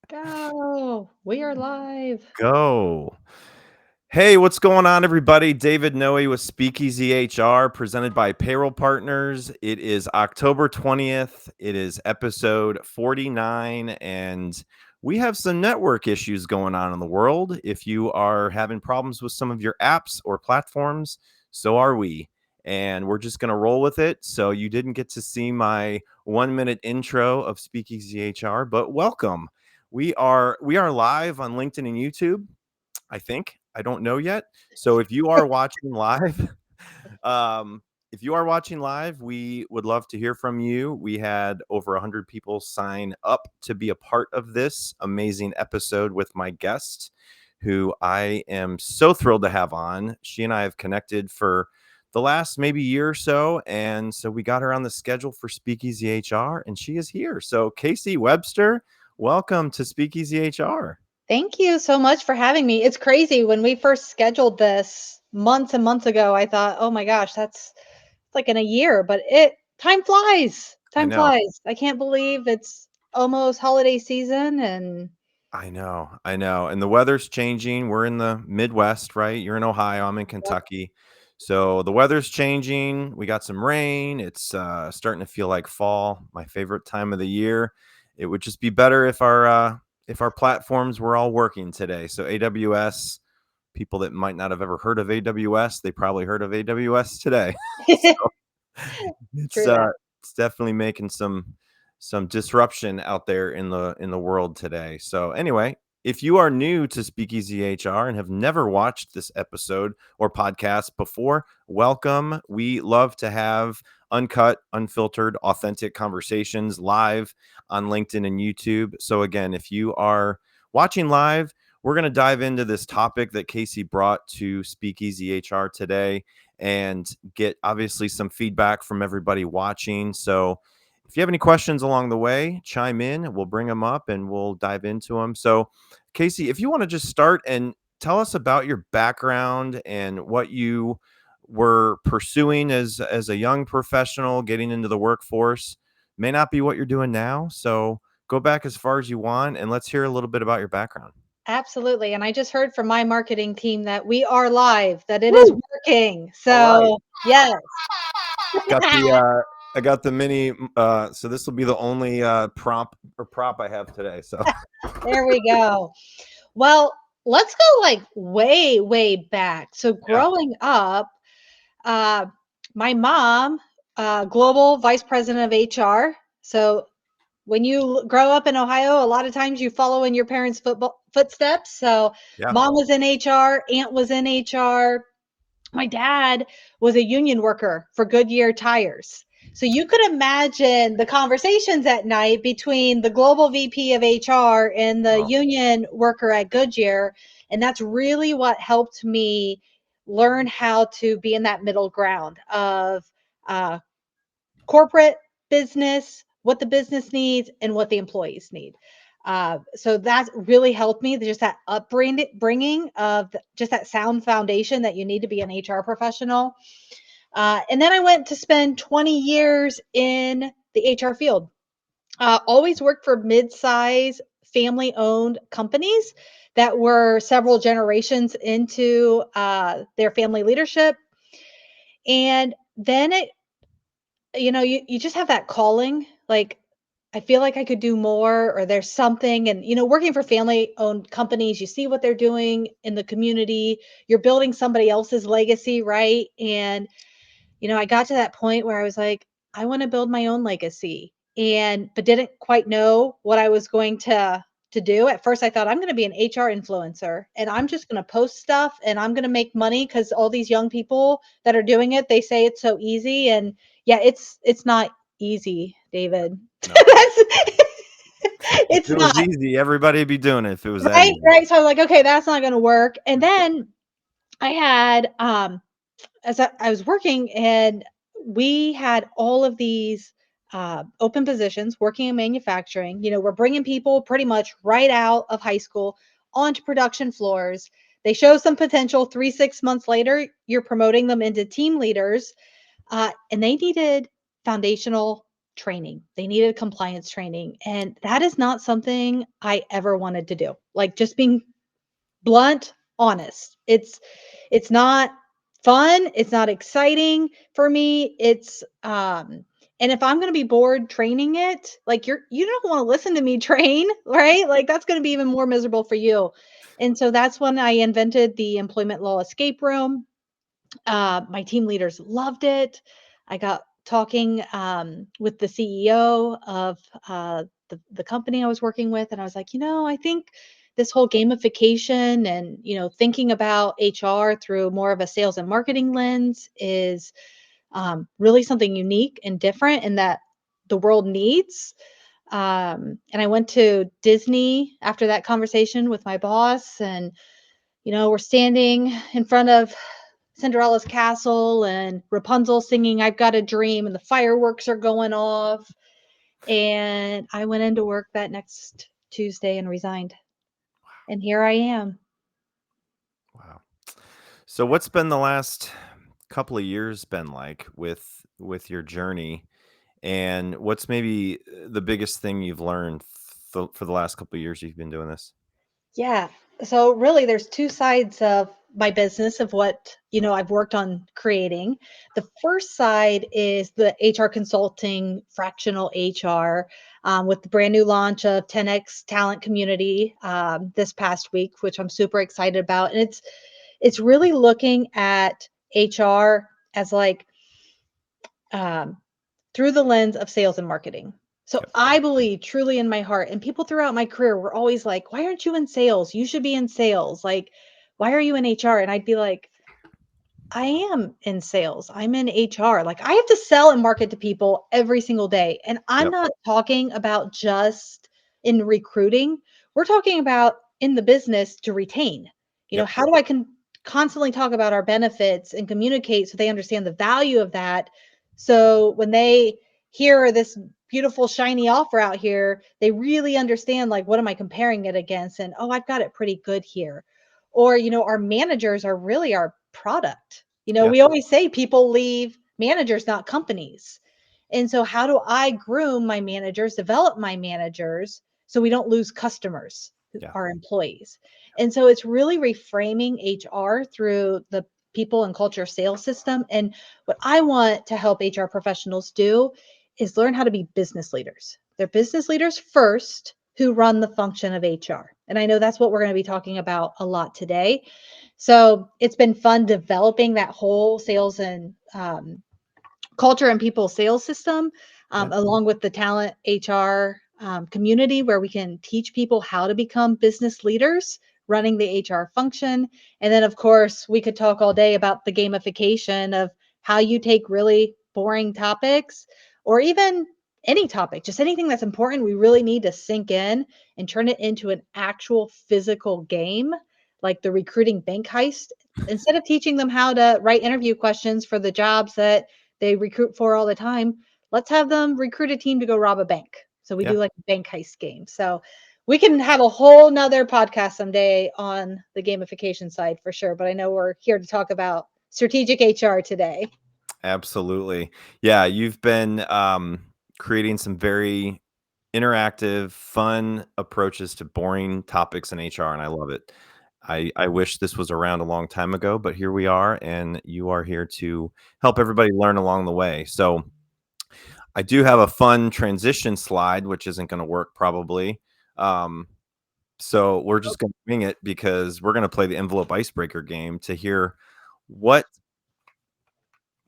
Go. We are live. Go. Hey, what's going on, everybody? David Noe with Speakeasy HR, presented by Payroll Partners. It is October 20th. It is episode 49, and we have some network issues going on in the world. If you are having problems with some of your apps or platforms, so are we. And we're just going to roll with it. So you didn't get to see my 1-minute intro of Speakeasy HR, but welcome. We are live on LinkedIn and YouTube. I think. I don't know yet. So if you are watching live, um, if you are watching live, we would love to hear from you. We had over 100 people sign up to be a part of this amazing episode with my guest, who I am so thrilled to have on. She and I have connected for the last maybe year or so. And so we got her on the schedule for Speakeasy HR, and she is here. So, Casey Webster, welcome to Speakeasy HR. Thank you so much for having me. It's crazy. When we first scheduled this months and months ago, I thought, oh my gosh, that's like in a year, but time flies. I Time know. flies. I can't believe it's almost holiday season and I know. And the weather's changing. We're in the Midwest, right? You're in Ohio. I'm in yep. Kentucky. So the weather's changing. We got some rain. It's starting to feel like fall, my favorite time of the year. It would just be better if our platforms were all working today. So AWS, people that might not have ever heard of AWS, they probably heard of AWS today. So it's True that. uh it's definitely making some disruption out there in the world today. So anyway, if you are new to Speakeasy HR and have never watched this episode or podcast before, welcome. We love to have uncut, unfiltered, authentic conversations live on LinkedIn and YouTube. So again, if you are watching live, we're going to dive into this topic that Casey brought to Speakeasy HR today and get obviously some feedback from everybody watching. So if you have any questions along the way, chime in. We'll bring them up and we'll dive into them. So, Casey, if you want to just start and tell us about your background and what you were pursuing as a young professional getting into the workforce, may not be what you're doing now. So, go back as far as you want and let's hear a little bit about your background. Absolutely. And I just heard from my marketing team that we are live, that it is Woo! working. All right. So, yes. Got the I got the mini so this will be the only prop I have today. So There we go. Well, let's go like way, way back. So yeah. growing up, uh, my mom, global vice president of HR. So when you grow up in Ohio, a lot of times you follow in your parents' footsteps. So Yeah. mom was in HR, aunt was in HR. My dad was a union worker for Goodyear tires. So you could imagine the conversations at night between the global VP of HR and the Oh, union worker at Goodyear. And that's really what helped me learn how to be in that middle ground of uh, corporate business, what the business needs, and what the employees need. So that really helped me. Just that upbringing of just that sound foundation that you need to be an HR professional. And then I went to spend 20 years in the HR field. Always worked for mid-size family-owned companies that were several generations into their family leadership. And then you just have that calling, like, I feel like I could do more or there's something. And working for family owned companies, you see what they're doing in the community, you're building somebody else's legacy, right? And I got to that point where I was like, I want to build my own legacy, and but didn't quite know what I was going to do. At first I thought I'm going to be an HR influencer and I'm just going to post stuff and I'm going to make money cuz all these young people that are doing it, they say it's so easy. And yeah, it's not easy, David. no. That's If it's it not. was easy, everybody would be doing it if it was that Right, easy. right. So I was like, okay, that's not going to work. And then I had as I was working, and we had all of these open positions working in manufacturing. We're bringing people pretty much right out of high school onto production floors. They show some potential. 6 months later, you're promoting them into team leaders, and they needed foundational training. They needed compliance training. And that is not something I ever wanted to do. Like, just being blunt, honest. It's not fun, it's not exciting for me. And if I'm going to be bored training it, like, you don't want to listen to me train, right? Like, that's going to be even more miserable for you. And so that's when I invented the employment law escape room. My team leaders loved it. I got talking with the CEO of the company I was working with, and I was like, I think this whole gamification and thinking about HR through more of a sales and marketing lens is really something unique and different, and that the world needs. And I went to Disney after that conversation with my boss, and we're standing in front of Cinderella's castle and Rapunzel singing "I've Got a Dream" and the fireworks are going off. And I went into work that next Tuesday and resigned. And here I am. Wow. So what's been the last couple of years been like with your journey, and what's maybe the biggest thing you've learned for the last couple of years you've been doing this? Yeah. So really there's two sides of my business of what, I've worked on creating. The first side is the HR consulting, fractional HR, with the brand new launch of 10X Talent Community this past week, which I'm super excited about. And it's really looking at HR as like um, through the lens of sales and marketing. So Yep. I believe truly in my heart, and people throughout my career were always like, "Why aren't you in sales? You should be in sales. Like, why are you in HR?" And I'd be like, I am in sales. I'm in HR. Like, I have to sell and market to people every single day. And I'm Yep. not talking about just in recruiting. We're talking about in the business to retain. Yep. How do I constantly talk about our benefits and communicate so they understand the value of that? So when they hear this beautiful, shiny offer out here, they really understand, like, what am I comparing it against? And, oh, I've got it pretty good here. Or, our managers are really our product. Yeah. We always say people leave managers, not companies. And so, how do I groom my managers, develop my managers so we don't lose customers, Yeah. our employees? And so, it's really reframing HR through the people and culture sales system. And what I want to help HR professionals do is learn how to be business leaders. They're business leaders first who run the function of HR. And I know that's what we're going to be talking about a lot today. So it's been fun developing that whole sales and culture and people sales system, Yeah. along with the talent HR community, where we can teach people how to become business leaders running the HR function. And then, of course, we could talk all day about the gamification of how you take really boring topics, or even any topic, just anything that's important. We really need to sink in and turn it into an actual physical game, like the recruiting bank heist. Instead of teaching them how to write interview questions for the jobs that they recruit for all the time, let's have them recruit a team to go rob a bank. So we Yeah. do like a bank heist game. So we can have a whole nother podcast someday on the gamification side for sure. But I know we're here to talk about strategic HR today. Absolutely. Yeah, you've been creating some very interactive, fun approaches to boring topics in HR, and I love it. I wish this was around a long time ago, but here we are, and you are here to help everybody learn along the way. So I do have a fun transition slide, which isn't going to work probably. Um, so we're just going to wing it because we're going to play the envelope icebreaker game to hear what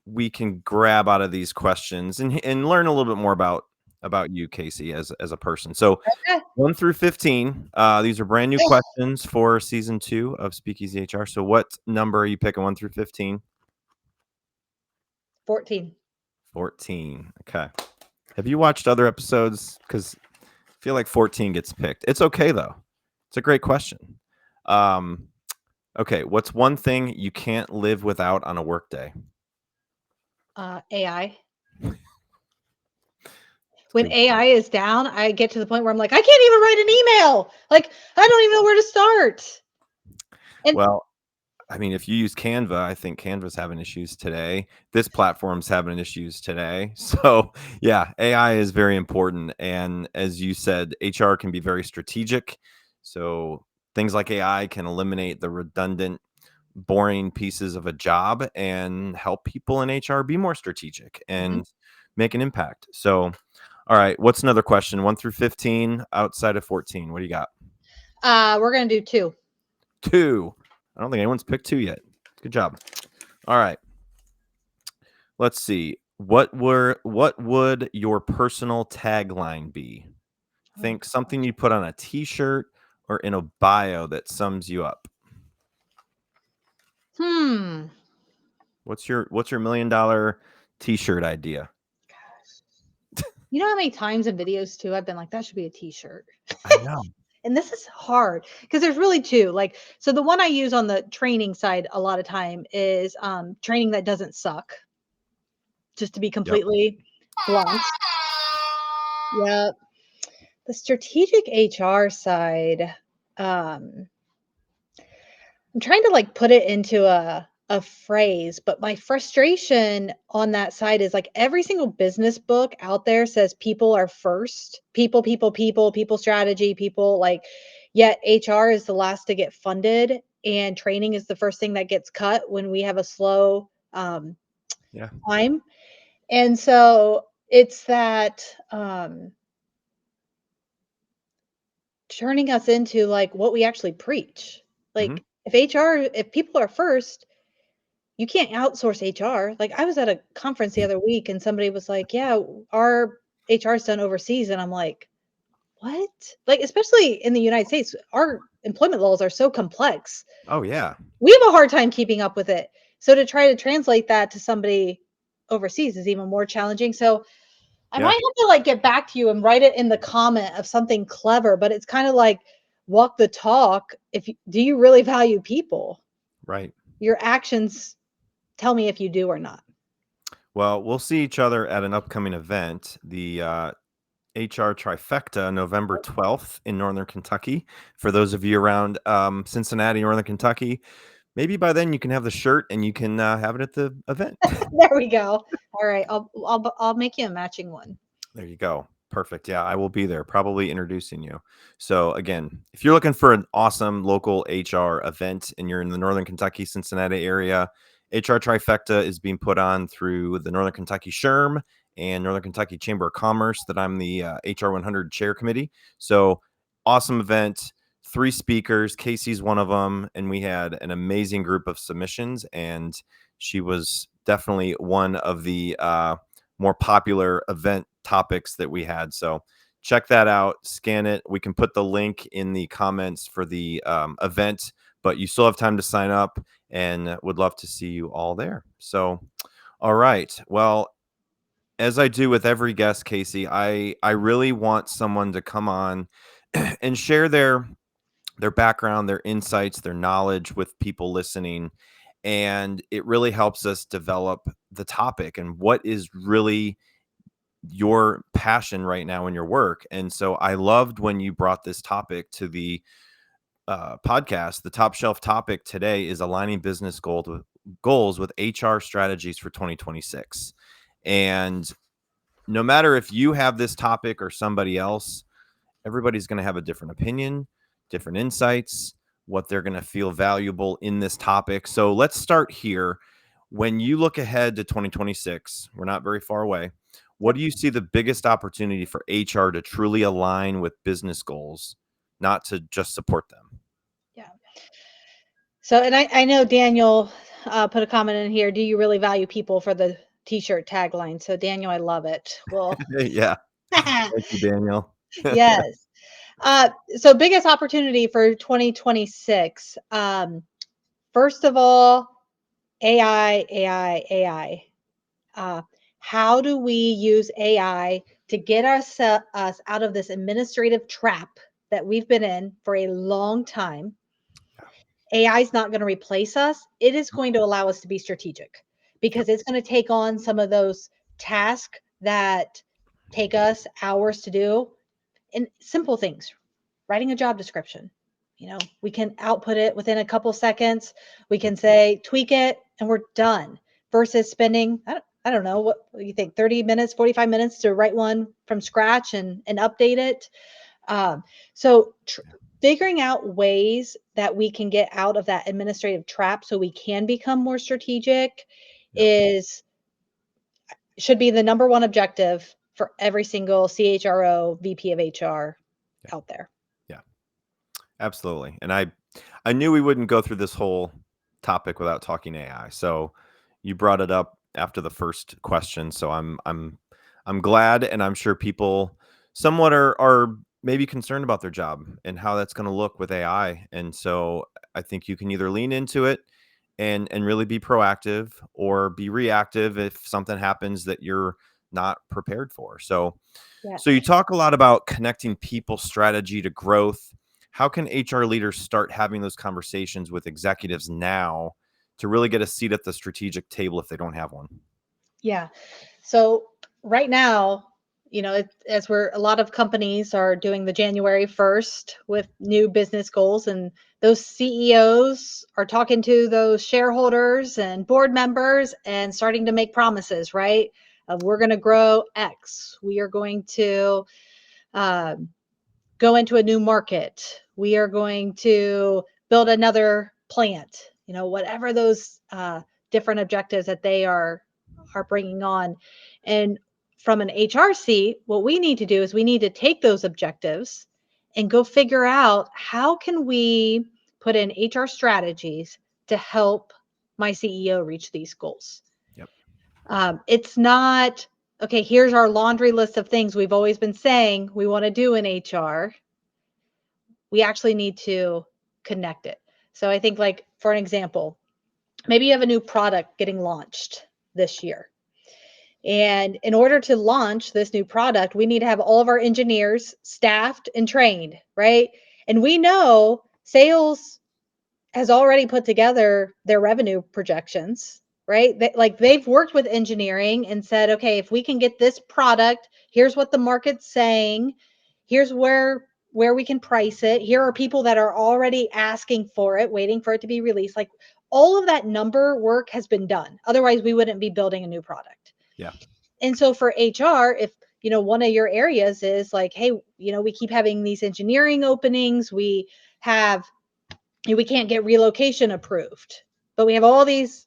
we can grab out of these questions and learn a little bit more about you, Casey, as a person. So Okay. 1 through 15, these are brand new questions for season 2 of Speakeasy HR. So what number are you picking, 1 through 15? 14. 14. Okay. Have you watched other episodes? Because I feel like 14 gets picked. It's okay though. It's a great question. Um, okay. What's one thing you can't live without on a work day? AI. It's When good. AI is down, I get to the point where I'm like, I can't even write an email. Like, I don't even know where to start. And Well, I mean, if you use Canva, I think Canva's having issues today. This platform's having issues today. So, yeah, AI is very important. And as you said, HR can be very strategic. So, things like AI can eliminate the redundant, boring pieces of a job and help people in HR be more strategic Mhm. and make an impact. So, all right, what's another question? 1 through 15 outside of 14. What do you got? We're gonna do two. 2. I don't think anyone's picked 2 yet. Good job. All right. Let's see. What would your personal tagline be? Oh Think something gosh. you put on a t-shirt or in a bio that sums you up. Hmm. What's your $1 million t-shirt idea? You know how many times in videos too I've been like, that should be a t-shirt. I know. And this is hard because there's really two. Like, so the one I use on the training side a lot of time is training that doesn't suck, just to be Yep. completely blunt. Yep. The strategic HR side, um, I'm trying to like put it into a phrase, but my frustration on that side is like every single business book out there says people are first. People, people, people, people strategy, people like yet HR is the last to get funded and training is the first thing that gets cut when we have a slow Yeah. time. And so it's that turning us into like what we actually preach. Hmm. Like if people are first, you can't outsource HR. Like, I was at a conference the other week and somebody was like, "Yeah, our HR is done overseas." And I'm like, "What?" Like, especially in the United States, our employment laws are so complex. Oh yeah. We have a hard time keeping up with it. So to try to translate that to somebody overseas is even more challenging. So I might Yeah. have to like get back to you and write it in the comment of something clever, but it's kind of like walk the talk. Do you really value people? Right. Your actions tell me if you do or not. Well, we'll see each other at an upcoming event, the HR Trifecta, November 12th in Northern Kentucky. For those of you around Cincinnati, Northern Kentucky, maybe by then you can have the shirt and you can have it at the event. There we go. All right, I'll make you a matching one. There you go. Perfect. Yeah, I will be there, probably introducing you. So, again, if you're looking for an awesome local HR event and you're in the Northern Kentucky, Cincinnati area, HR Trifecta is being put on through the Northern Kentucky SHRM and Northern Kentucky Chamber of Commerce, that I'm the HR 100 chair committee. So, awesome event. 3 speakers. Casey's one of them. And we had an amazing group of submissions. And she was definitely one of the more popular event topics that we had. So check that out, scan it. We can put the link in the comments for the event, but you still have time to sign up and would love to see you all there. So, all right. Well, as I do with every guest, Casey, I really want someone to come on and share their background, their insights, their knowledge with people listening. And it really helps us develop the topic and what is really your passion right now in your work. And so I loved when you brought this topic to the podcast. The top shelf topic today is aligning business goals with HR strategies for 2026. And no matter if you have this topic or somebody else, everybody's going to have a different opinion, different insights, what they're going to feel valuable in this topic. So let's start here. When you look ahead to 2026, we're not very far away. What Yep. do you see the biggest opportunity for HR to truly align with business goals, not to just support them? Yeah. So, and I know Daniel put a comment in here. Do you really value people for the t-shirt tagline? So, Daniel, I love it. Well, Yeah. Thank you, Daniel. yes. So, biggest opportunity for 2026. First of all, AI, AI, AI. Uh, how do we use AI to get us out of this administrative trap that we've been in for a long time? AI is not going to replace us. It is going to allow us to be strategic Yep. because it's going to take on some of those tasks that take us hours to do and simple things, writing a job description. We can output it within a couple seconds. We can say, tweak it, and we're done versus spending, I don't know, what do you think, 30 minutes, 45 minutes to write one from scratch and update it. Um, so figuring out ways that we can get out of that administrative trap so we can become more strategic Yep. is should be the number one objective for every single CHRO, VP of HR Yeah. out there. Yeah. Absolutely. And I knew we wouldn't go through this whole topic without talking AI. So you brought it up after the first question. So I'm glad, and I'm sure people somewhat are maybe concerned about their job and how that's going to look with AI. And so I think you can either lean into it and really be proactive, or be reactive if something happens that you're not prepared for. So you Yes. talk a lot about connecting people strategy to growth. How can HR leaders start having those conversations with executives now to really get a seat at the strategic table if they don't have one? Yeah. So right now, as we're a lot of companies are doing the January 1st with new business goals, and those CEOs are talking to those shareholders and board members and starting to make promises, right? Of we're going to grow X. We are going to um, go into a new market. We are going to build another plant. Whatever those different objectives that they are bringing on. And from an HR seat, what we need to do is we need to take those objectives and go figure out how can we put in HR strategies to help my CEO reach these goals. Yep. It's not, okay, here's our laundry list of things we've always been saying we want to do in HR. We actually need to connect it. So I think, like, for an example, maybe you have a new product getting launched this year. And in order to launch this new product, we need to have all of our engineers staffed and trained, right? And we know sales has already put together their revenue projections, right? Like they've worked with engineering and said, okay, if we can get this product, here's what the market's saying, here's where we can price it. Here are people that are already asking for it, waiting for it to be released. Like all of that number work has been done. Otherwise, we wouldn't be building a new product. Yeah. And so for HR, if one of your areas is like, hey, we keep having these engineering openings, have we can't get relocation approved, but we have all these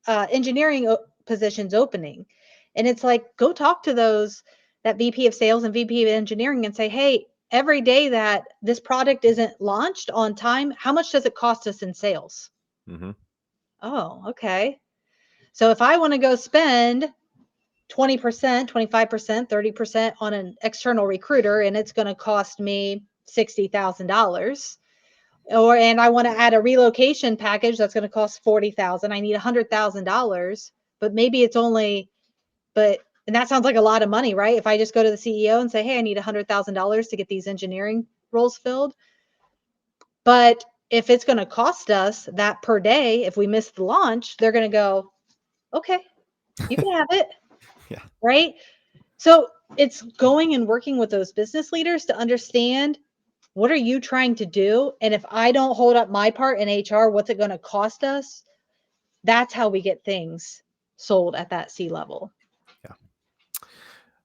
engineering positions opening. And it's like, go talk to that VP of sales and VP of engineering and say, hey, every day that this product isn't launched on time, how much does it cost us in sales? Mm-hmm. Oh, okay. So if I want to go spend 20%, 25%, 30% on an external recruiter, and it's going to cost me $60,000, and I want to add a relocation package that's going to cost 40,000. I need $100,000, but maybe it's only, but and that sounds like a lot of money, right? If I just go to the CEO and say, "Hey, I need $100,000 to get these engineering roles filled," but if it's going to cost us that per day, if we miss the launch, they're going to go, "Okay, you can have it," Yeah. right? So it's going and working with those business leaders to understand, what are you trying to do? And if I don't hold up my part in HR, what's it going to cost us? That's how we get things sold at that C level. Yeah.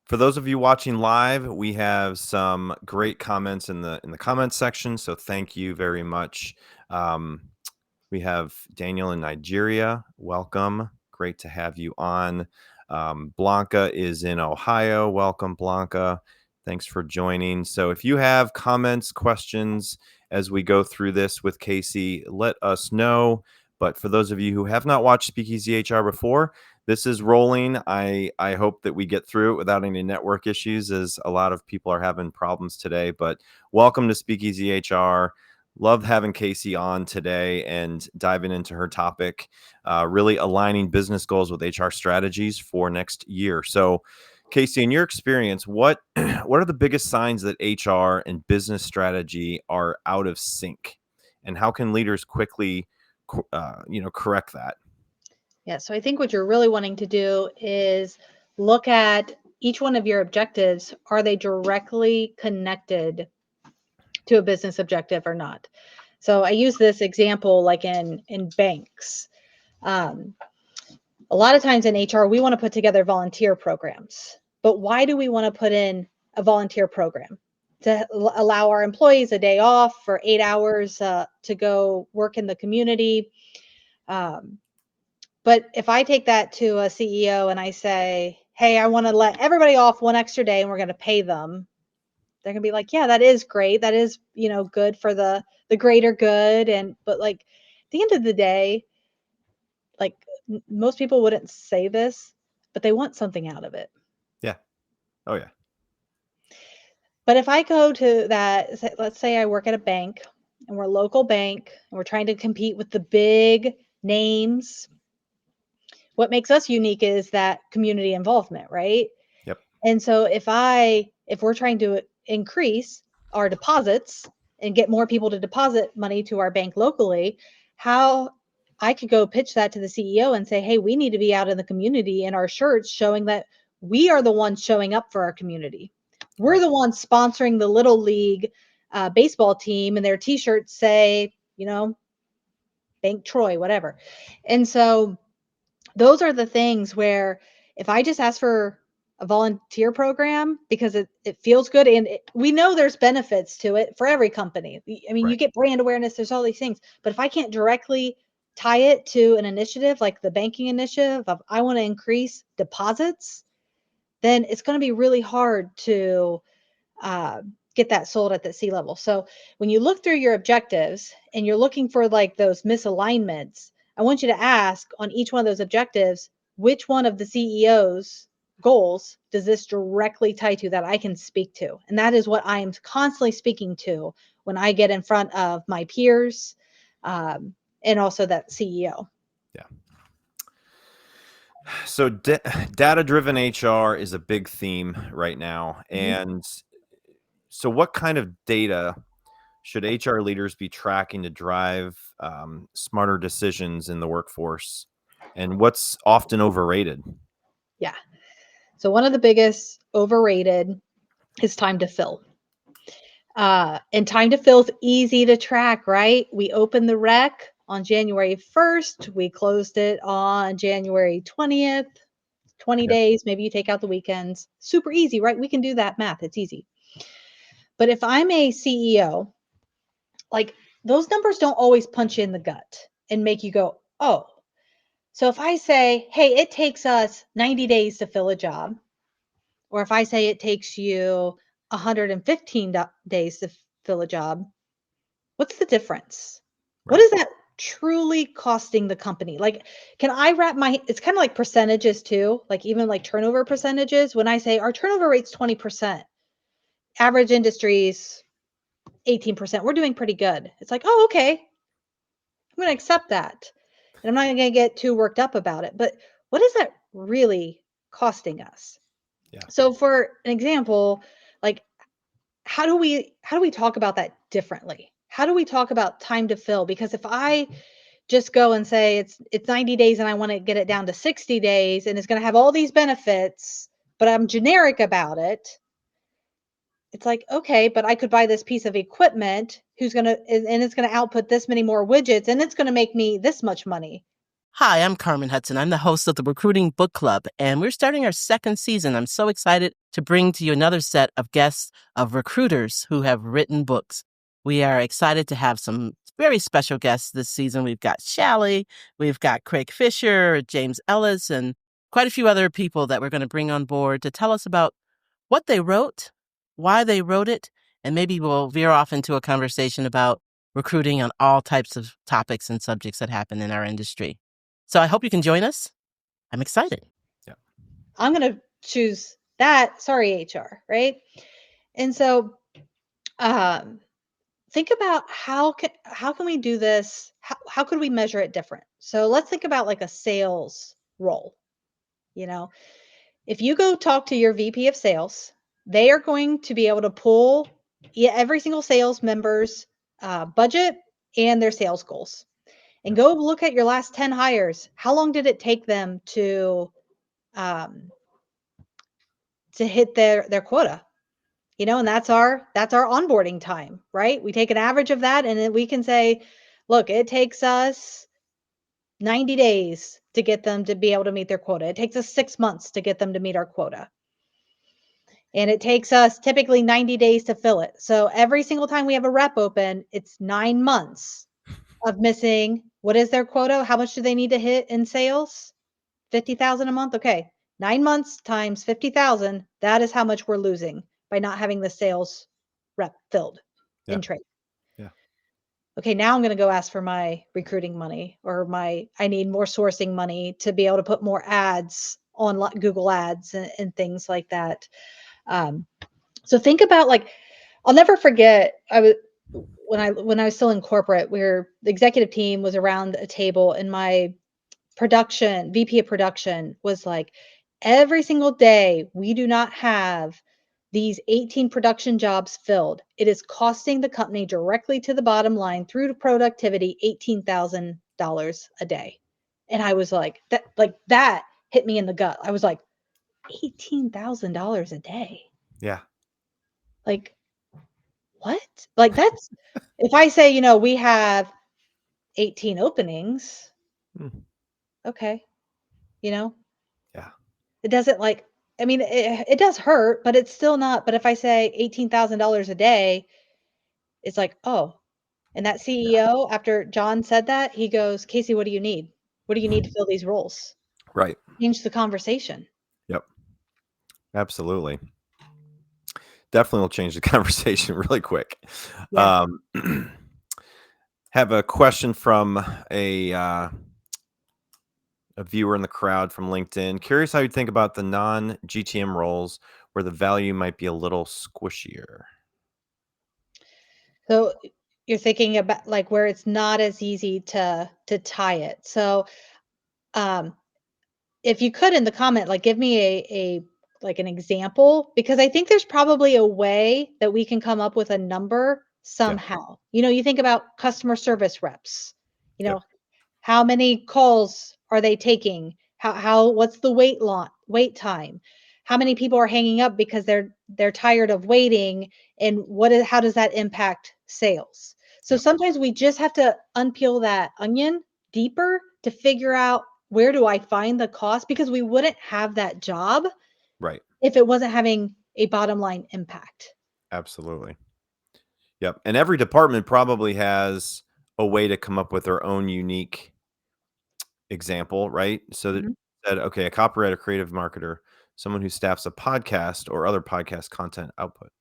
For those of you watching live, we have some great comments in the comments section. So thank you very much. Um, we have Daniel in Nigeria. Welcome. Great to have you on. Blanca is in Ohio. Welcome, Blanca. Thanks for joining. So if you have comments, questions as we go through this with Casey, let us know. But for those of you who have not watched Speakeasy HR before, this is rolling. I hope that we get through it without any network issues, as a lot of people are having problems today. But welcome to Speakeasy HR. Love having Casey on today and diving into her topic, really aligning business goals with HR strategies for next year. So, Casey, in your experience, what are the biggest signs that HR and business strategy are out of sync, and how can leaders quickly, correct that? Yeah. So I think what you're really wanting to do is look at each one of your objectives. Are they directly connected to a business objective or not. So I use this example like in banks. Um, a lot of times in HR, we want to put together volunteer programs. But why do we want to put in a volunteer program? To allow our employees a day off for 8 hours to go work in the community. Um, but if I take that to a CEO and I say, hey, I want to let everybody off one extra day and we're going to pay them, they're going to be like, yeah, that is great. That is, good for the greater good. But like at the end of the day, like most people wouldn't say this, but they want something out of it. Yeah. Oh yeah. But if I go to that, let's say I work at a bank and we're a local bank and we're trying to compete with the big names, what makes us unique is that community involvement, right? Yep. And so if we're trying to increase our deposits and get more people to deposit money to our bank locally, how I could go pitch that to the CEO and say, hey, we need to be out in the community in our shirts showing that we are the ones showing up for our community. We're Right. the ones sponsoring the little league baseball team, and their t-shirts say, Bank Troy, whatever. And so those are the things where if I just ask for a volunteer program because it feels good and we know there's benefits to it for every company. I mean, you Right. get brand awareness, there's all these things. But if I can't directly tie it to an initiative like the banking initiative of I want to increase deposits, then it's going to be really hard to uh, get that sold at the C level. So when you look through your objectives and you're looking for like those misalignments, I want you to ask on each one of those objectives, which one of the CEO's goals does this directly tie to that I can speak to? And that is what I am constantly speaking to when I get in front of my peers and also that CEO. Yeah. So data-driven HR is a big theme right now. Mhm. And so what kind of data should HR leaders be tracking to drive smarter decisions in the workforce? And what's often overrated? Yeah. So one of the biggest overrated is time to fill. And time to fill is easy to track, right? We opened the rec on January 1st. We closed it on January 20th, 20 Yep. days. Maybe you take out the weekends. Super easy, right? We can do that math. It's easy. But if I'm a CEO, like those numbers don't always punch in the gut and make you go, oh. So if I say, hey, it takes us 90 days to fill a job, or if I say it takes you 115 days to fill a job, what's the difference? What Right. is that truly costing the company? Like, can I wrap my it's kind of like percentages too, like even like turnover percentages. When I say our turnover rate's 20%, average industries 18%, we're doing pretty good. It's like, oh, okay, I'm gonna accept that. And I'm not gonna get too worked up about it. But what is that really costing us? Yeah. So for an example, like how do we talk about that differently? How do we talk about time to fill? Because if I just go and say it's 90 days and I want to get it down to 60 days and it's going to have all these benefits, but I'm generic about it, it's like, okay, but I could buy this piece of equipment and it's going to output this many more widgets and it's going to make me this much money. Hi, I'm Carmen Hudson. I'm the host of the Recruiting Book Club, and we're starting our second season. I'm so excited to bring to you another set of guests of recruiters who have written books. We are excited to have some very special guests this season. We've got Shally, we've got Craig Fisher, James Ellis, and quite a few other people that we're going to bring on board to tell us about what they wrote, why they wrote it, and maybe we'll veer off into a conversation about recruiting on all types of topics and subjects that happen in our industry. So I hope you can join us. I'm excited. Yeah. I'm going to choose that. Sorry, HR, right? And so um think about how can we do this? How could we measure it different? So let's think about like a sales role. You know, if you go talk to your VP of sales, they are going to be able to pull every single sales member's budget and their sales goals, and Yep. go look at your last 10 hires. How long did it take them um, to hit their quota? and that's our onboarding time, right? We take an average of that, and then we can say, look, it takes us 90 days to get them to be able to meet their quota. It takes us 6 months to get them to meet our quota. And it takes us typically 90 days to fill it. So every single time we have a rep open, it's 9 months of missing. What is their quota? How much do they need to hit in sales? 50,000 a month. Okay. 9 months times 50,000. That is how much we're losing by not having the sales rep filled Yeah. in trade. Yeah. Okay, now I'm going to go ask for my recruiting money, or I need more sourcing money to be able to put more ads on Google ads and things like that. So think about, like, I'll never forget, when I was still in corporate, where the executive team was around a table, and my VP of production was like, every single day we do not have these 18 production jobs filled, it is costing the company directly to the bottom line through to productivity $18,000 a day. And I was like, that hit me in the gut. I was like, $18,000 a day. Yeah. Like, what? Like, that's, if I say, we have 18 openings, okay, Yeah. it doesn't, like, I mean, it does hurt, but it's still not. But if I say $18,000 a day, it's like, oh. And that CEO, after John said that, he goes, Casey, what do you need? What do you need to fill these roles? Right. Change the conversation. Yep. Absolutely. Definitely will change the conversation really quick. Yeah. Have a question from a viewer in the crowd from LinkedIn. Curious how you think about the non-GTM roles where the value might be a little squishier. So you're thinking about, like, where it's not as easy to tie it. So if you could, in the comment, like, give me a like an example, because I think there's probably a way that we can come up with a number Yeah. somehow. You think about customer service reps. You Yep. know, how many calls are they taking? What's the wait time? How many people are hanging up because they're tired of waiting, and how does that impact sales? So Yep. sometimes we just have to unpeel that onion deeper to figure out, where do I find the cost, because we wouldn't have that job Right. if it wasn't having a bottom line impact. Absolutely. Yep. And every department probably has a way to come up with their own unique example, right? So that Mhm. said, okay, a copywriter, creative marketer, someone who staffs a podcast or other podcast content output.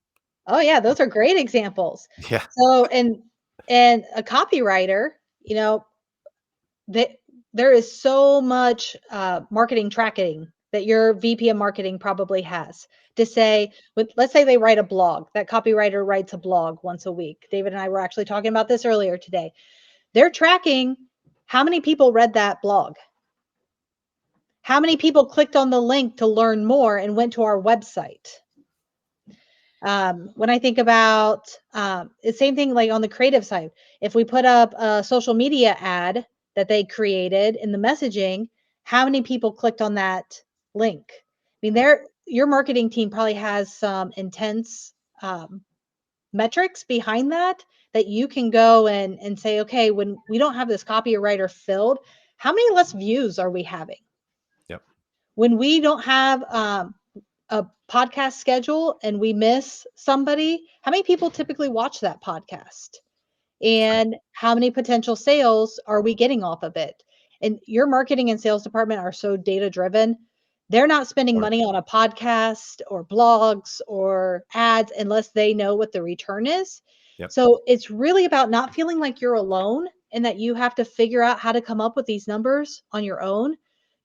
Oh yeah, those are great examples. Yeah. So, and a copywriter, that there is so much marketing tracking that your VP of marketing probably has to say, let's say they write a blog, that copywriter writes a blog once a week. David and I were actually talking about this earlier today. They're tracking how many people read that blog, how many people clicked on the link to learn more and went to our website. When I think about the same thing, like on the creative side, if we put up a social media ad that they created in the messaging, how many people clicked on that link? I mean, your marketing team probably has some intense metrics behind that you can go and say, okay, when we don't have this copywriter filled, how many less views are we having? Yep. When we don't have a podcast schedule and we miss somebody, how many people typically watch that podcast? And how many potential sales are we getting off of it? And your marketing and sales department are so data driven. They're not spending Or- money on a podcast or blogs or ads unless they know what the return is. Yep. So it's really about not feeling like you're alone and that you have to figure out how to come up with these numbers on your own.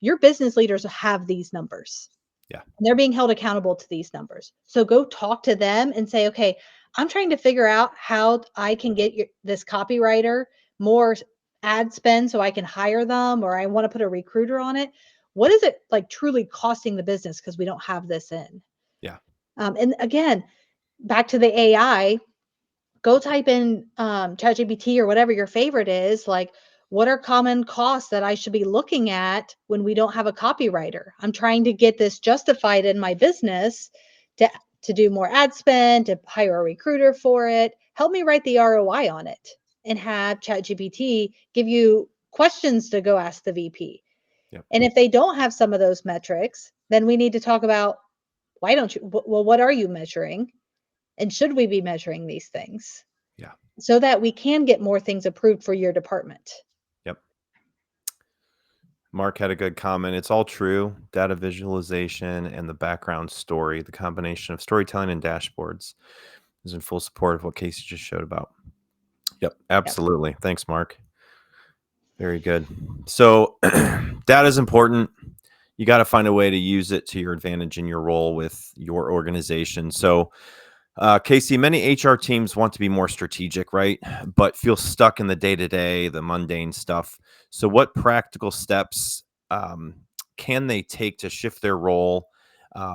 Your business leaders have these numbers. Yeah. And they're being held accountable to these numbers. So go talk to them and say, okay, I'm trying to figure out how I can get this copywriter more ad spend so I can hire them, or I want to put a recruiter on it. What is it like truly costing the business because we don't have this in? Yeah. And again, back to the AI, go type in ChatGPT or whatever your favorite is, like, what are common costs that I should be looking at when we don't have a copywriter? I'm trying to get this justified in my business to to do more ad spend, to hire a recruiter for it. Help me write the ROI on it and have ChatGPT give you questions to go ask the VP. Yep. And if they don't have some of those metrics, then we need to talk about why don't you, well, what are you measuring? And should we be measuring these things Yeah. so that we can get more things approved for your department? Yep. Mark had a good comment. It's all true. Data visualization and the background story, the combination of storytelling and dashboards, is in full support of what Casey just showed about. Yep, Yep. absolutely. Thanks, Mark. Very good. So data is important. You got to find a way to use it to your advantage in your role with your organization. So Casey, many HR teams want to be more strategic, right? But feel stuck in the day-to-day, the mundane stuff. So what practical steps can they take to shift their role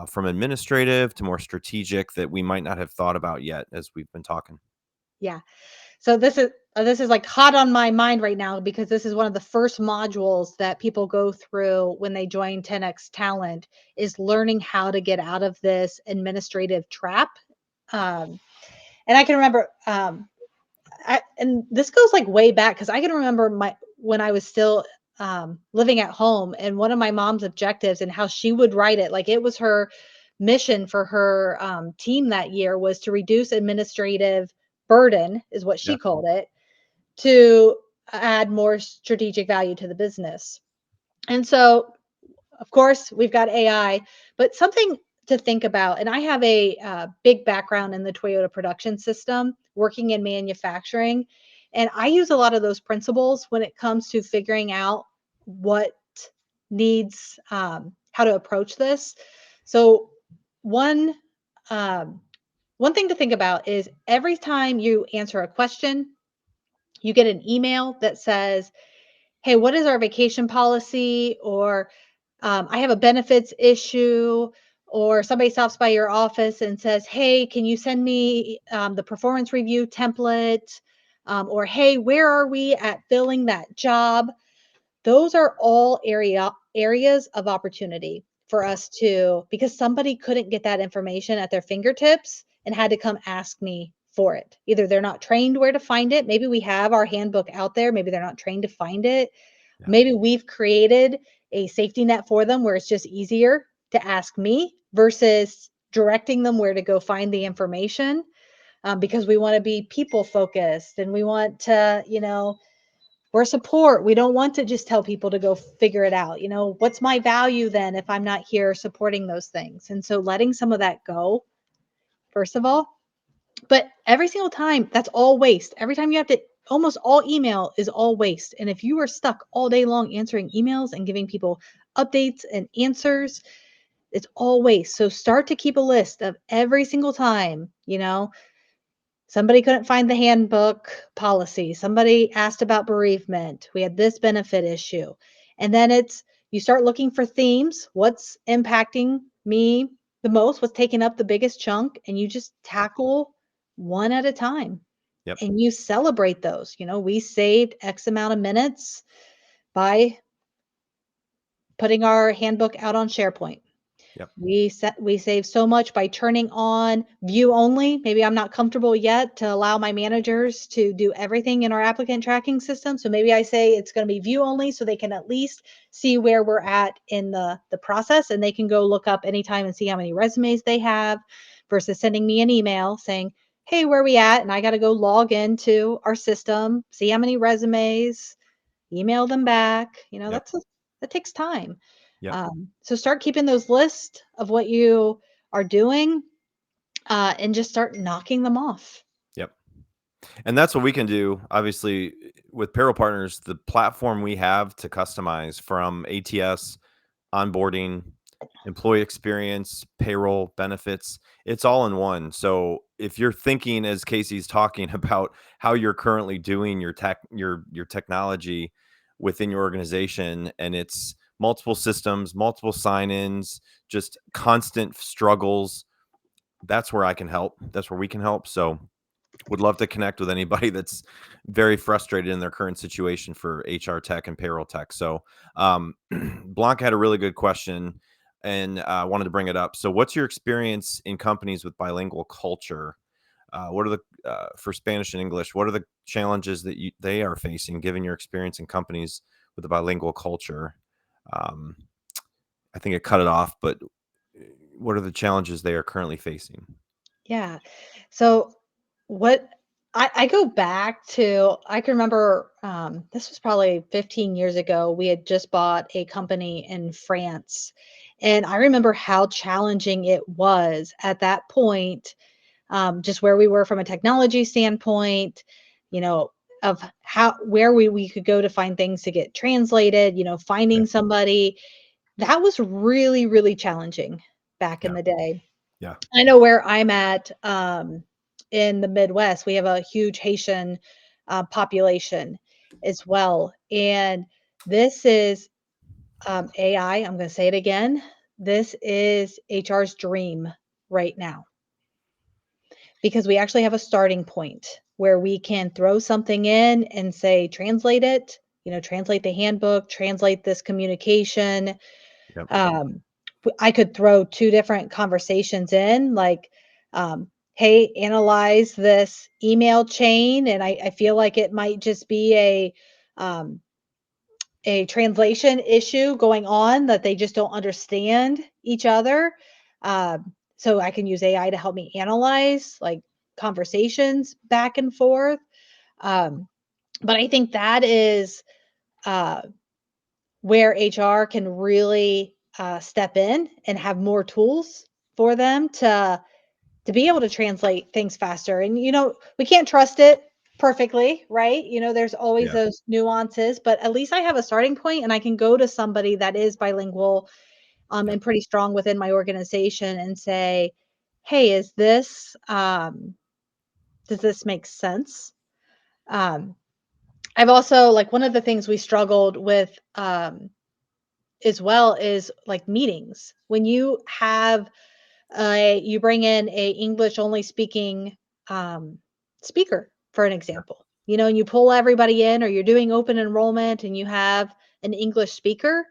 from administrative to more strategic that we might not have thought about yet as we've been talking? Yeah. So this is like hot on my mind right now because this is one of the first modules that people go through when they join 10x Talent is learning how to get out of this administrative trap. Um, and I can remember, and this goes like way back because I can remember my when I was still living at home, and one of my mom's objectives and how she would write it, like it was her mission for her team that year was to reduce administrative burden, is what she Yeah. called it, to add more strategic value to the business. And so, of course, we've got AI, but something to think about. And I have a big background in the Toyota production system, working in manufacturing. And I use a lot of those principles when it comes to figuring out what needs, how to approach this. So, one, um, one thing to think about is every time you answer a question, you get an email that says, hey, what is our vacation policy? Or I have a benefits issue. Or somebody stops by your office and says, hey, can you send me the performance review template? Or hey, where are we at filling that job? Those are all areas of opportunity for us to, because somebody couldn't get that information at their fingertips and had to come ask me for it. Either they're not trained where to find it. Maybe we have our handbook out there. Maybe they're not trained to find it. Yeah. Maybe we've created a safety net for them where it's just easier to ask me versus directing them where to go find the information, because we want to be people focused and we want to, we're support. We don't want to just tell people to go figure it out. What's my value then if I'm not here supporting those things? And so letting some of that go, first of all, but every single time, that's all waste. Every time you have to, almost all email is all waste. And if you are stuck all day long answering emails and giving people updates and answers, it's all waste. So start to keep a list of every single time, somebody couldn't find the handbook policy. Somebody asked about bereavement. We had this benefit issue. And then you start looking for themes. What's impacting me the most? What's taking up the biggest chunk? And you just tackle one at a time Yep. and you celebrate those. We saved X amount of minutes by putting our handbook out on SharePoint. Yep. We save so much by turning on view only. Maybe I'm not comfortable yet to allow my managers to do everything in our applicant tracking system. So maybe I say it's going to be view only so they can at least see where we're at in the process, and they can go look up anytime and see how many resumes they have versus sending me an email saying, hey, where are we at? And I got to go log into our system, see how many resumes, email them back. Yep. That takes time. Yep. So start keeping those lists of what you are doing, and just start knocking them off. Yep. And that's what we can do. Obviously, with Payroll Partners, the platform we have to customize from ATS, onboarding, employee experience, payroll, benefits, it's all in one. So if you're thinking, as Casey's talking about how you're currently doing your technology within your organization, and it's multiple systems, multiple sign-ins, just constant struggles, that's where I can help. That's where we can help. So would love to connect with anybody that's very frustrated in their current situation for HR tech and payroll tech. So Blanca had a really good question. and I wanted to bring it up. So, what's your experience in companies with bilingual culture? What are the for Spanish and English? What are the challenges that they are facing, given your experience in companies with a bilingual culture? Um, I think it cut it off, but what are the challenges they are currently facing? Yeah. So what I go back to, I can remember this was probably 15 years ago. We had just bought a company in France. And I remember how challenging it was at that point, just where we were from a technology standpoint, you know, of how where we could go to find things to get translated, Yeah, finding somebody. That was really, really challenging back in yeah, the day. yeah, I know where I'm at, in the Midwest, we have a huge Haitian, population as well, and this is, AI, I'm gonna say it again, this is HR's dream right now, because we actually have a starting point where we can throw something in and say, "Translate it," translate the handbook, translate this communication. yep, um, I could throw 2 different conversations in, like, "Hey, analyze this email chain," and I feel like it might just be um, a translation issue going on, that they just don't understand each other. So I can use AI to help me analyze, like, conversations back and forth. Um, but I think that is, uh where HR can really, step in and have more tools for them to be able to translate things faster. And we can't trust it perfectly, right? There's always yeah, those nuances, but at least I have a starting point, and I can go to somebody that is bilingual, yep, and pretty strong within my organization, and say, "Hey, does this make sense?" Um, I've also, like, one of the things we struggled with, as well, is like meetings. When you bring in a English only speaking, um, speaker, for an example, and you pull everybody in, or you're doing open enrollment and you have an English speaker,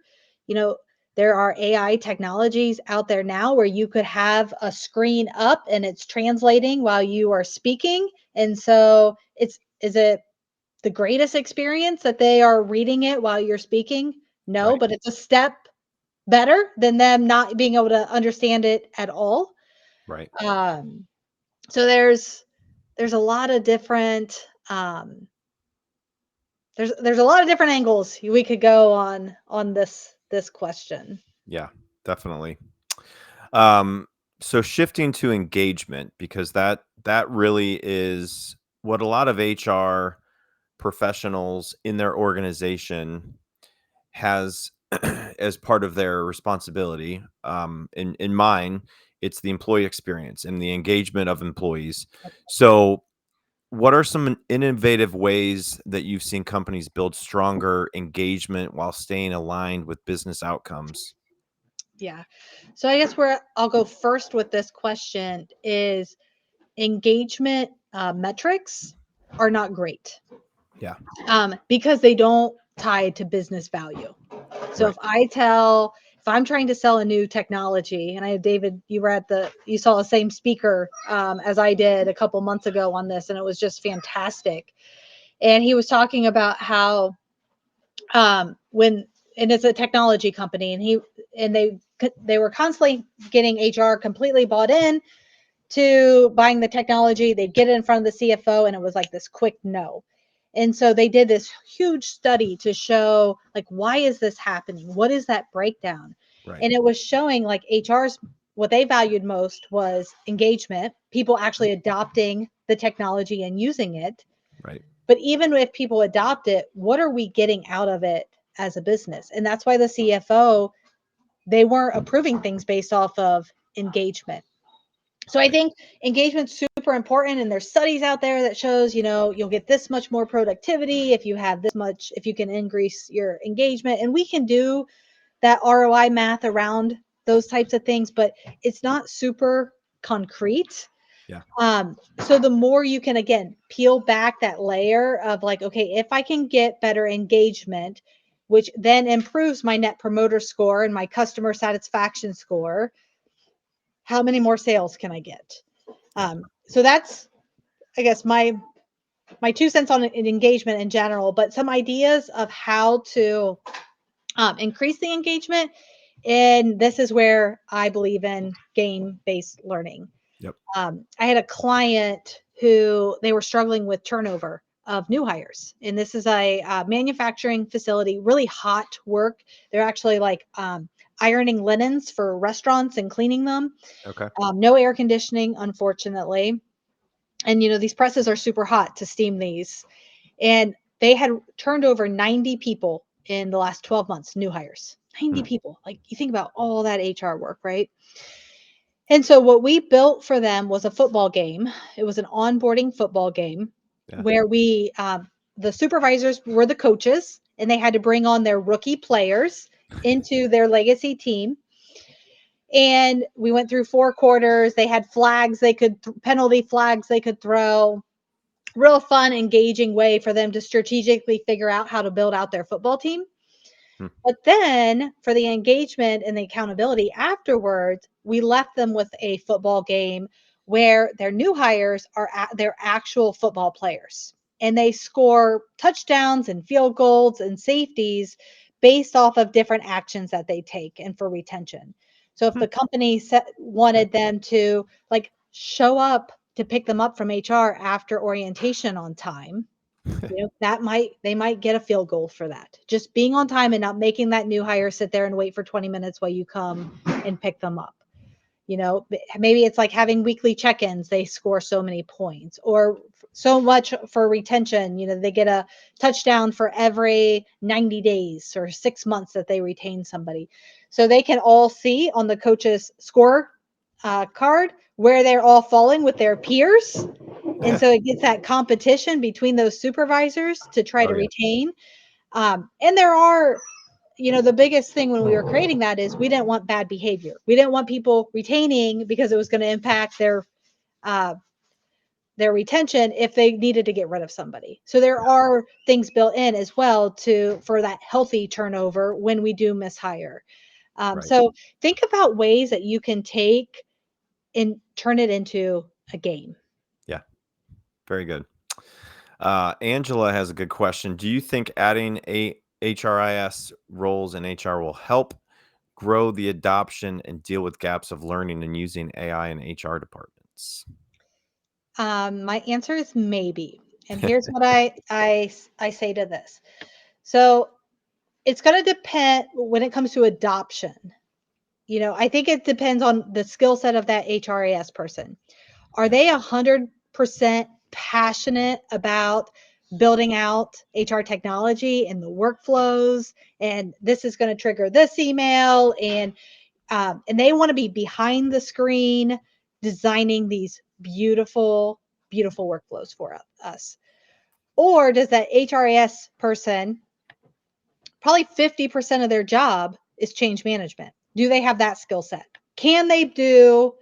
you know, there are AI technologies out there now where you could have a screen up and it's translating while you are speaking. And so is it the greatest experience that they are reading it while you're speaking? No, right, but it's a step better than them not being able to understand it at all. right. Um, so there's a lot of different, there's a lot of different angles we could go on this question. Yeah, definitely. Um, so shifting to engagement, because that really is what a lot of HR professionals in their organization has as part of their responsibility. In mine, it's the employee experience and the engagement of employees. So, what are some innovative ways that you've seen companies build stronger engagement while staying aligned with business outcomes? Yeah. So I guess where I'll go first with this question is engagement, metrics are not great, Yeah, because they don't tie to business value. So right, if I'm trying to sell a new technology, and David, you saw the same speaker, as I did a couple months ago on this, and it was just fantastic. And he was talking about how, when, and it's a technology company, and they were constantly getting HR completely bought in to buying the technology. They'd get it in front of the CFO, and it was like this quick no. And so they did this huge study to show, like, why is this happening? What is that breakdown? right, And it was showing, like, HR's, what they valued most was engagement, people actually adopting the technology and using it. right, But even if people adopt it, what are we getting out of it as a business? And that's why the CFO, they weren't approving things based off of engagement. So I right, think engagement's super important, and there's studies out there that shows, you'll get this much more productivity if you have this much, if you can increase your engagement. And we can do that ROI math around those types of things, but it's not super concrete. yeah, So the more you can, again, peel back that layer of, like, okay, if I can get better engagement, which then improves my net promoter score and my customer satisfaction score. How many more sales can I get? So that's, I guess, my 2 cents on engagement in general, but some ideas of how to increase the engagement. And this is where I believe in game-based learning. Yep. I had a client who they were struggling with turnover of new hires, and this is a manufacturing facility, really hot work. They're actually like ironing linens for restaurants and cleaning them. Okay. No air conditioning, unfortunately. And these presses are super hot to steam these. And they had turned over 90 people in the last 12 months, new hires. 90 people. Like, you think about all that HR work, right? And so what we built for them was a football game. It was an onboarding football game where the supervisors were the coaches, and they had to bring on their rookie players into their legacy team. And we went through 4 quarters. They had flags penalty flags they could throw. Real fun, engaging way for them to strategically figure out how to build out their football team. But then for the engagement and the accountability afterwards, we left them with a football game where their new hires are their actual football players. And they score touchdowns and field goals and safeties based off of different actions that they take and for retention. So if the company wanted them to like show up to pick them up from HR after orientation on time, they might get a field goal for that. Just being on time and not making that new hire sit there and wait for 20 minutes while you come and pick them up. Maybe it's like having weekly check-ins. They score so many points, or so much for retention. They get a touchdown for every 90 days or 6 months that they retain somebody. So they can all see on the coach's score card where they're all falling with their peers. And so it gets that competition between those supervisors to try to retain. And there are, the biggest thing when we were creating that is we didn't want bad behavior. We didn't want people retaining because it was going to impact their retention if they needed to get rid of somebody. So there are things built in as well for that healthy turnover when we do mishire. So think about ways that you can take and turn it into a game. Yeah. Very good. Angela has a good question. Do you think adding HRIS roles in HR will help grow the adoption and deal with gaps of learning and using AI in HR departments? My answer is maybe. And here's what I say to this. So it's going to depend when it comes to adoption. I think it depends on the skill set of that HRIS person. Are they 100% passionate about building out HR technology and the workflows? And this is going to trigger this email, and they want to be behind the screen designing these beautiful, beautiful workflows for us. Or does that HRIS person, probably 50% of their job is change management? Do they have that skill set? Can they do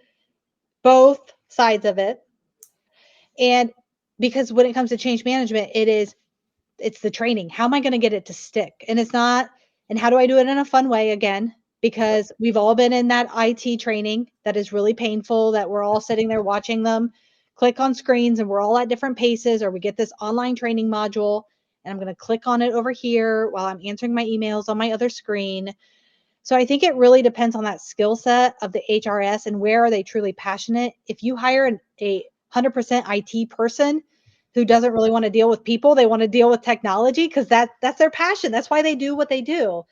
both sides of it? And because when it comes to change management, it's the training. How am I going to get it to stick? And how do I do it in a fun way again? Because we've all been in that IT training that is really painful, that we're all sitting there watching them click on screens, and we're all at different paces, or we get this online training module and I'm going to click on it over here while I'm answering my emails on my other screen. So I think it really depends on that skill set of the HRS and where are they truly passionate. If you hire a 100% IT person who doesn't really want to deal with people, they want to deal with technology because that's their passion. That's why they do what they do.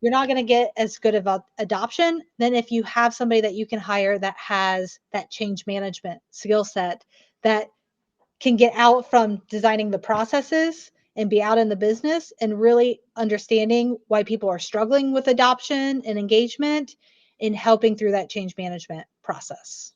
You're not going to get as good of adoption than if you have somebody that you can hire that has that change management skill set, that can get out from designing the processes and be out in the business and really understanding why people are struggling with adoption and engagement and helping through that change management process.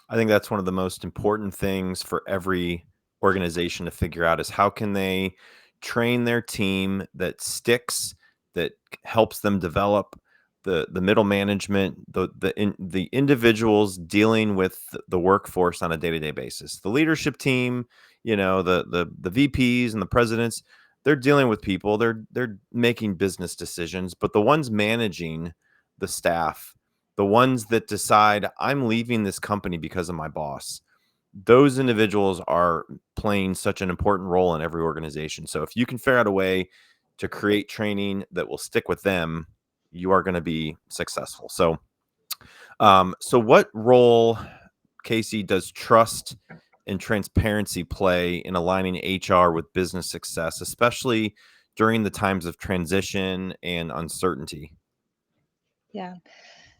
I think that's one of the most important things for every organization to figure out is how can they train their team that sticks, that helps them develop the middle management, the individuals dealing with the workforce on a day-to-day basis, the leadership team, the VPs and the presidents. they're dealing with people, they're making business decisions, but the ones managing the staff, the ones that decide I'm leaving this company because of my boss, those individuals are playing such an important role in every organization. So if you can figure out a way to create training that will stick with them, you are going to be successful. So so what role, Casey, does trust and transparency play in aligning HR with business success, especially during the times of transition and uncertainty? Yeah.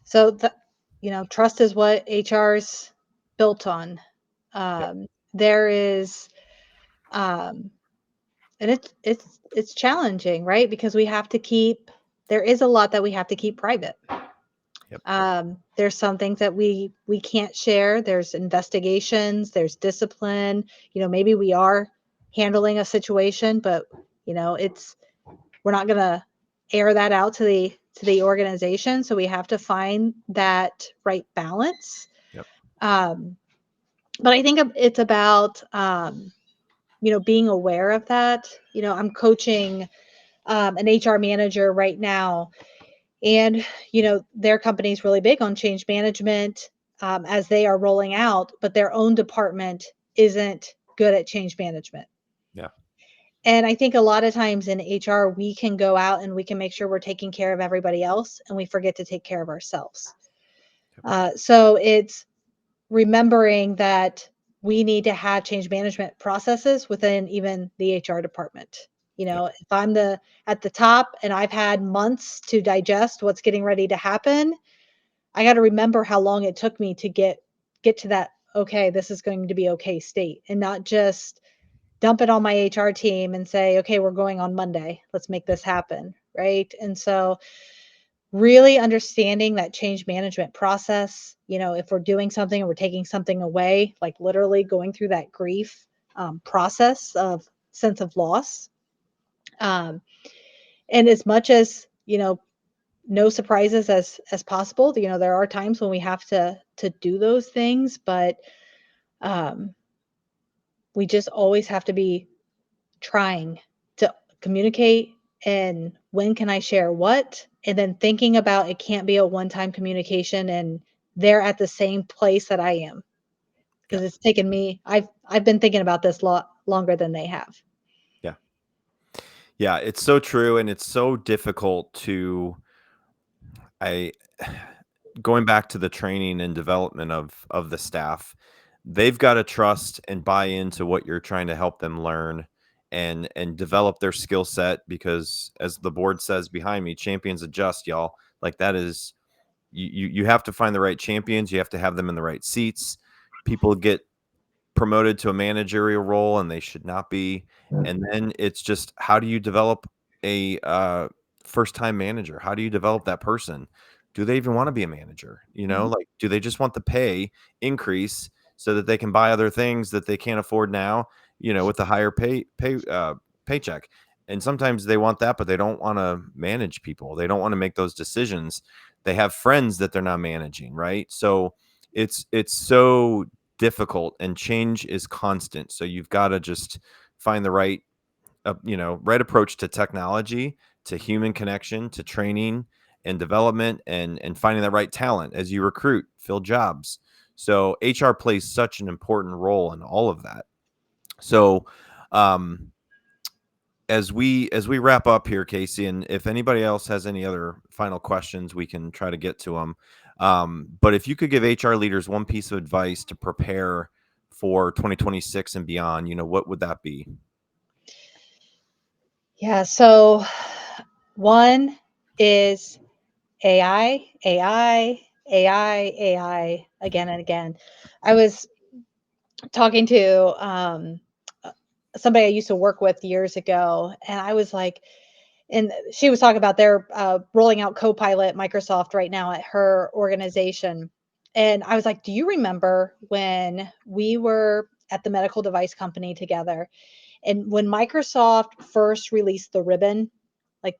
So trust is what HR's built on. Yep. There is, um, and it's challenging, right? Because there is a lot that we have to keep private. Yep. There's some things that we can't share. There's investigations, there's discipline. Maybe we are handling a situation, but we're not going to air that out to the organization. So we have to find that right balance. Yep. But I think it's about being aware of that. I'm coaching an HR manager right now, and their company is really big on change management as they are rolling out, but their own department isn't good at change management. Yeah. And I think a lot of times in HR, we can go out and we can make sure we're taking care of everybody else, and we forget to take care of ourselves. So it's remembering that we need to have change management processes within even the HR department. Yep. If I'm at the top and I've had months to digest what's getting ready to happen, I got to remember how long it took me to get to that, okay, this is going to be okay state, and not just dump it on my HR team and say, okay, we're going on Monday. Let's make this happen. Right. And so really understanding that change management process, if we're doing something and we're taking something away, like literally going through that grief process of sense of loss. And as much as, no surprises as possible, there are times when we have to do those things, but um, we just always have to be trying to communicate, and when can I share what, and then thinking about it can't be a one-time communication and they're at the same place that I am, Yeah. because it's taken me, I've been thinking about this lot longer than they have. Yeah. Yeah. It's so true. And it's so difficult to, I, going back to the training and development of the staff, they've got to trust and buy into what you're trying to help them learn and develop their skill set, because as the board says behind me, champions adjust, y'all. Like that is, you have to find the right champions, you have to have them in the right seats. People get promoted to a managerial role and they should not be. And then it's just, how do you develop a first time manager? How do you develop that person? Do they even want to be a manager? Mhm. Like, do they just want the pay increase so that they can buy other things that they can't afford now, with the higher paycheck? And sometimes they want that, but they don't want to manage people. They don't want to make those decisions. They have friends that they're not managing, right? So it's so difficult, and change is constant. So you've got to just find the right, right approach to technology, to human connection, to training and development, and finding the right talent as you recruit, fill jobs. So HR plays such an important role in all of that. So, um, as we wrap up here, Casey, and if anybody else has any other final questions, we can try to get to them. But if you could give HR leaders one piece of advice to prepare for 2026 and beyond, what would that be? Yeah. So one is AI, AI, AI, AI again and again. I was talking to somebody I used to work with years ago, and I was like, and she was talking about they're rolling out Copilot Microsoft right now at her organization. And I was like, do you remember when we were at the medical device company together? And when Microsoft first released the ribbon, like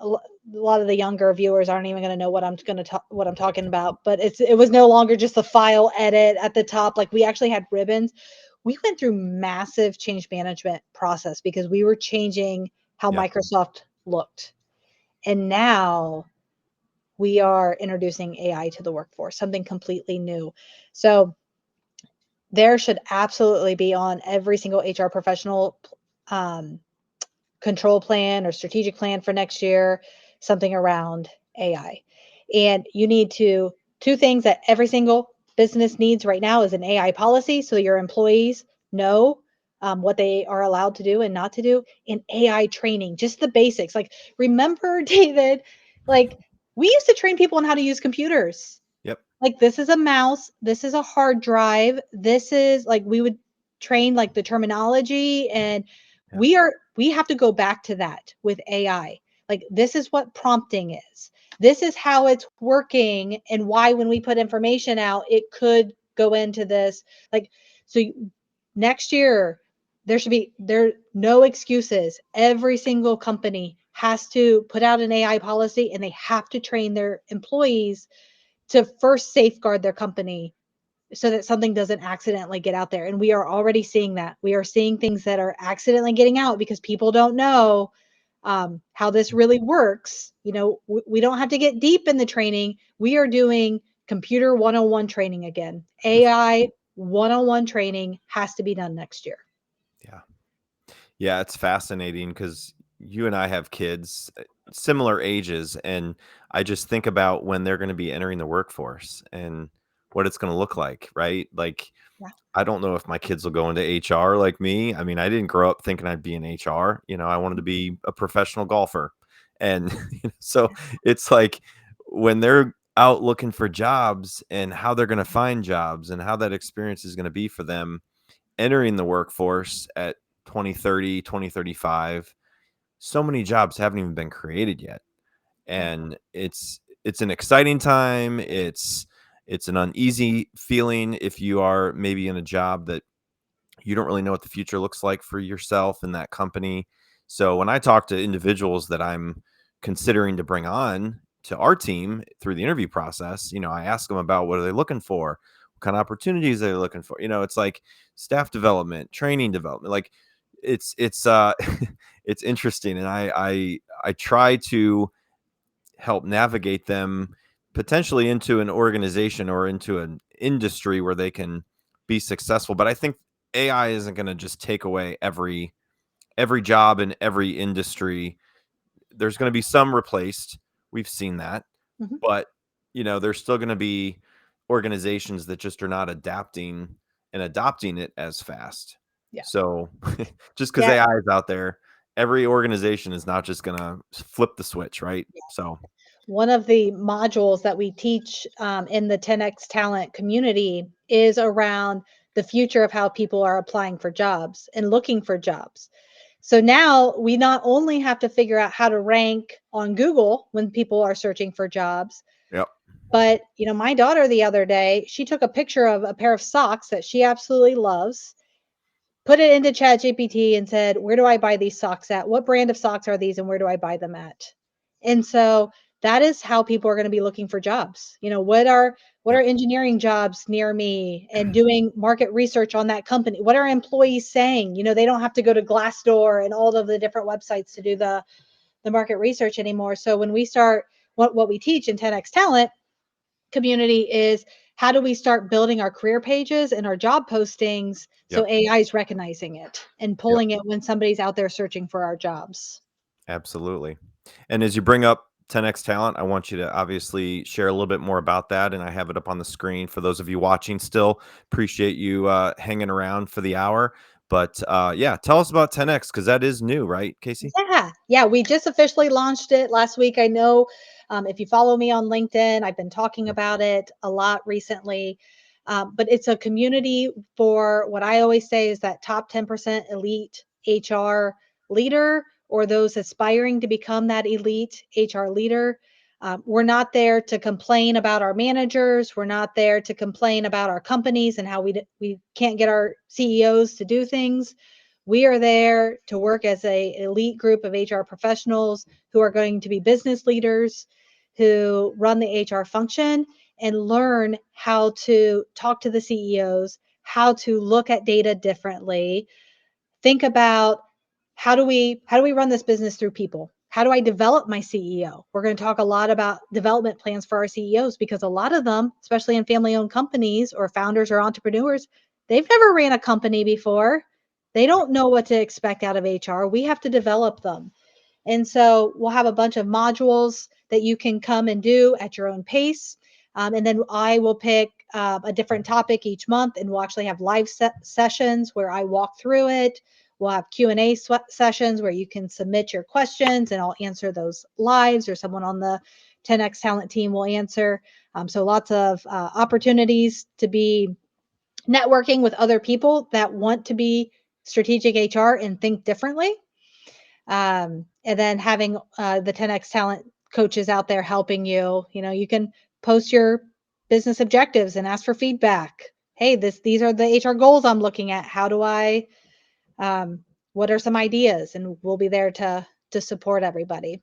a lot of the younger viewers aren't even going to know what I'm going to talk, what I'm talking about, but it was no longer just a file edit at the top. Like we actually had ribbons. we went through massive change management process because we were changing how Yeah. Microsoft looked. And now we are introducing AI to the workforce, something completely new. So there should absolutely be on every single HR professional um, control plan or strategic plan for next year, something around AI. And you need to, two things that every single business needs right now is an AI policy so your employees know what they are allowed to do and not to do, and AI training, just the basics. Like, remember, David, like we used to train people on how to use computers. Yep. Like, this is a mouse, this is a hard drive, this is like we would train like the terminology, and Yeah. we have to go back to that with AI. Like, this is what prompting is. This is how it's working and why when we put information out, it could go into this. Like, so next year there should be there no excuses. Every single company has to put out an AI policy and they have to train their employees to first safeguard their company so that something doesn't accidentally get out there. And we are already seeing that. We are seeing things that are accidentally getting out because people don't know how this really works. You know, we don't have to get deep in the training. We are doing computer 101 training again. AI 101 training has to be done next year. Yeah. Yeah, it's fascinating because you and I have kids similar ages, and I just think about when they're going to be entering the workforce and what it's going to look like, right? Like, Yeah. I don't know if my kids will go into HR like me. I mean, I didn't grow up thinking I'd be in HR. You know, I wanted to be a professional golfer. And so it's like when they're out looking for jobs and how they're going to find jobs and how that experience is going to be for them entering the workforce at 2030, 2035, so many jobs haven't even been created yet. Yeah. And it's an exciting time. It's an uneasy feeling if you are maybe in a job that you don't really know what the future looks like for yourself and that company. So when I talk to individuals that I'm considering to bring on to our team through the interview process, I ask them about what are they looking for, what kind of opportunities are they looking for. It's like staff development, training development. Like it's it's interesting, and I try to help navigate them potentially into an organization or into an industry where they can be successful. But I think AI isn't going to just take away every job in every industry. There's going to be some replaced. We've seen that. Mhm. But there's still going to be organizations that just are not adapting and adopting it as fast. Yeah. So just because Yeah. AI is out there, every organization is not just going to flip the switch, right? So One of the modules that we teach in the 10X talent community is around the future of how people are applying for jobs and looking for jobs. So now we not only have to figure out how to rank on Google when people are searching for jobs, yep. but my daughter the other day, she took a picture of a pair of socks that she absolutely loves, put it into ChatGPT and said, "Where do I buy these socks at? What brand of socks are these and where do I buy them at?" And so that is how people are going to be looking for jobs. What are Yep. engineering jobs near me, and doing market research on that company. What are employees saying? They don't have to go to Glassdoor and all of the different websites to do the market research anymore. So when we start what we teach in 10X Talent community is how do we start building our career pages and our job postings so Yep. AI is recognizing it and Yep. pulling it when somebody's out there searching for our jobs. Absolutely. And as you bring up 10X Talent, I want you to obviously share a little bit more about that. And I have it up on the screen for those of you watching still. Appreciate you hanging around for the hour. But yeah, tell us about 10X because that is new, right, Casey? Yeah, we just officially launched it last week. I know if you follow me on LinkedIn, I've been talking about it a lot recently. But it's a community for what I always say is that top 10% elite HR leader or those aspiring to become that elite HR leader. We're not there to complain about our managers. We're not there to complain about our companies and how we can't get our CEOs to do things. We are there to work as a elite group of HR professionals who are going to be business leaders, who run the HR function and learn how to talk to the CEOs, how to look at data differently, think about how do we run this business through people? How do I develop my CEO? We're going to talk a lot about development plans for our CEOs because a lot of them, especially in family-owned companies or founders or entrepreneurs, they've never ran a company before. They don't know what to expect out of HR. We have to develop them. And so we'll have a bunch of modules that you can come and do at your own pace. And then I will pick a different topic each month, and we'll actually have live sessions where I walk through it. We'll have Q&A sessions where you can submit your questions, and I'll answer those lives, or someone on the 10X Talent team will answer. So lots of opportunities to be networking with other people that want to be strategic HR and think differently. And then having the 10X Talent coaches out there helping you. You can post your business objectives and ask for feedback. Hey, these are the HR goals I'm looking at. How do I what are some ideas? And we'll be there to support everybody.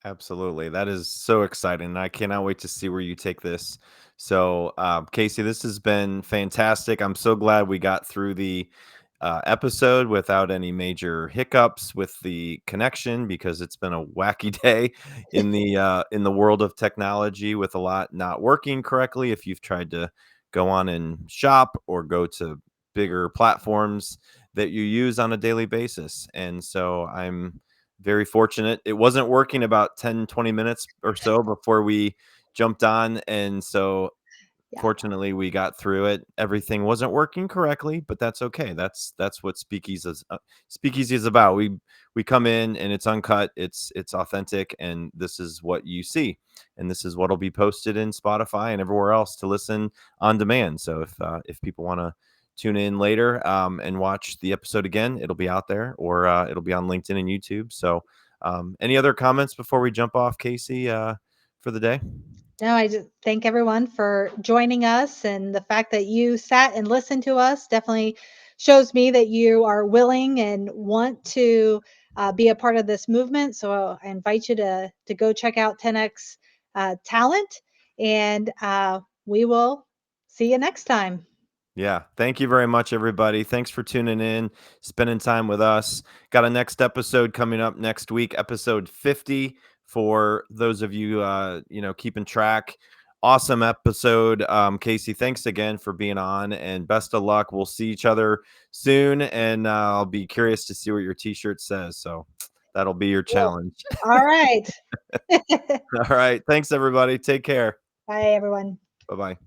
Absolutely. That is so exciting. I cannot wait to see where you take this. So, Casey, this has been fantastic. I'm so glad we got through the episode without any major hiccups with the connection, because it's been a wacky day in the world of technology, with a lot not working correctly. If you've tried to go on and shop or go to bigger platforms that you use on a daily basis. And so I'm very fortunate. It wasn't working about 10-20 minutes or so before we jumped on. And so Yeah. fortunately we got through it. Everything wasn't working correctly, but that's okay. That's what Speakeasy is about. We come in and it's uncut, it's authentic, and this is what you see. And this is what'll be posted in Spotify and everywhere else to listen on demand. So if people want to tune in later and watch the episode again, it'll be out there, or it'll be on LinkedIn and YouTube. So any other comments before we jump off, Casey, for the day? No, I just thank everyone for joining us, and the fact that you sat and listened to us definitely shows me that you are willing and want to be a part of this movement. So I invite you to go check out 10X Talent, and we will see you next time. Yeah. Thank you very much, everybody. Thanks for tuning in, spending time with us. Got a next episode coming up next week, episode 50, for those of you, keeping track. Awesome episode. Casey, thanks again for being on, and best of luck. We'll see each other soon, and I'll be curious to see what your t-shirt says. So that'll be your Well, challenge. all right. All right. Thanks, everybody. Take care. Bye, everyone. Bye-bye.